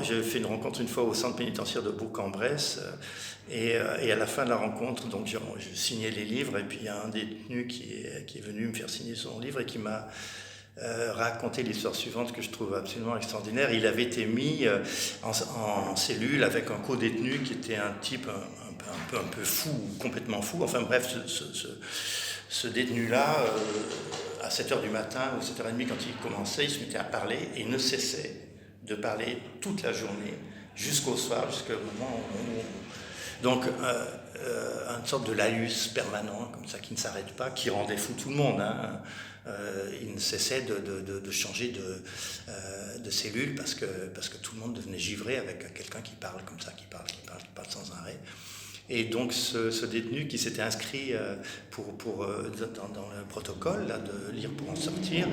J'ai fait une rencontre une fois au centre pénitentiaire de Bourg-en-Bresse et à la fin de la rencontre, donc j'ai signé les livres et puis il y a un détenu qui est venu me faire signer son livre et qui m'a raconté l'histoire suivante que je trouve absolument extraordinaire. Il avait été mis en cellule avec un co-détenu qui était un type un peu fou, complètement fou. Enfin bref, ce détenu-là, à 7h du matin ou 7h30 quand il commençait, il se mettait à parler et il ne cessait de parler toute la journée, jusqu'au soir, jusqu'au moment où... Donc, une sorte de laïus permanent, comme ça, qui ne s'arrête pas, qui rendait fou tout le monde. Hein. Il ne cessait de changer de cellule parce que tout le monde devenait givré avec quelqu'un qui parle comme ça, qui parle sans arrêt. Et donc ce détenu qui s'était inscrit dans le protocole là, de lire pour en sortir,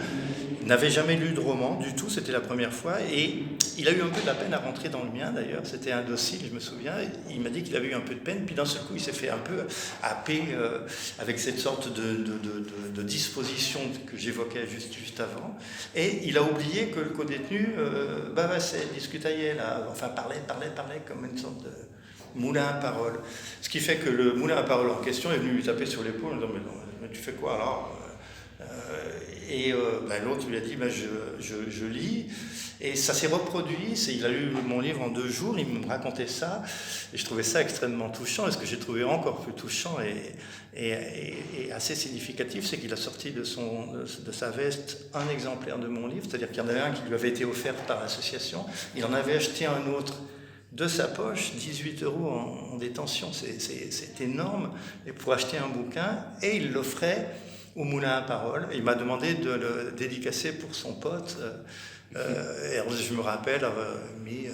n'avait jamais lu de roman du tout, c'était la première fois, et il a eu un peu de la peine à rentrer dans le mien d'ailleurs, c'était un dossier, je me souviens, il m'a dit qu'il avait eu un peu de peine, puis d'un seul coup il s'est fait un peu happer avec cette sorte de disposition que j'évoquais juste avant, et il a oublié que le co-détenu bavassait, discutaillait, là, enfin parlait comme une sorte de moulin à parole. Ce qui fait que le moulin à parole en question est venu lui taper sur l'épaule en disant mais tu fais quoi alors l'autre lui a dit je lis, et ça s'est reproduit. Il a lu mon livre en 2 jours, il me racontait ça et je trouvais ça extrêmement touchant. Et ce que j'ai trouvé encore plus touchant et assez significatif, c'est qu'il a sorti de sa veste un exemplaire de mon livre, c'est-à-dire qu'il y en avait un qui lui avait été offert par l'association, il en avait acheté un autre de sa poche, 18 € en détention, c'est énorme, et pour acheter un bouquin, et il l'offrait au moulin à parole. Il m'a demandé de le dédicacer pour son pote, et je me rappelle avoir mis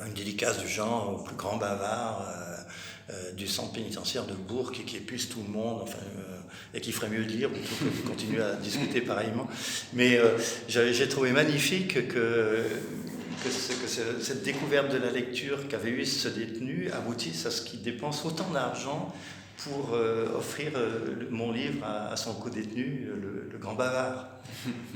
une dédicace du genre au plus grand bavard du centre pénitentiaire de Bourg qui épuise tout le monde, enfin, et qui ferait mieux de lire plutôt que de continuer à discuter pareillement. Mais j'ai trouvé magnifique que cette découverte de la lecture qu'avait eu ce détenu aboutisse à ce qu'il dépense autant d'argent pour offrir mon livre à son co-détenu, le grand bavard.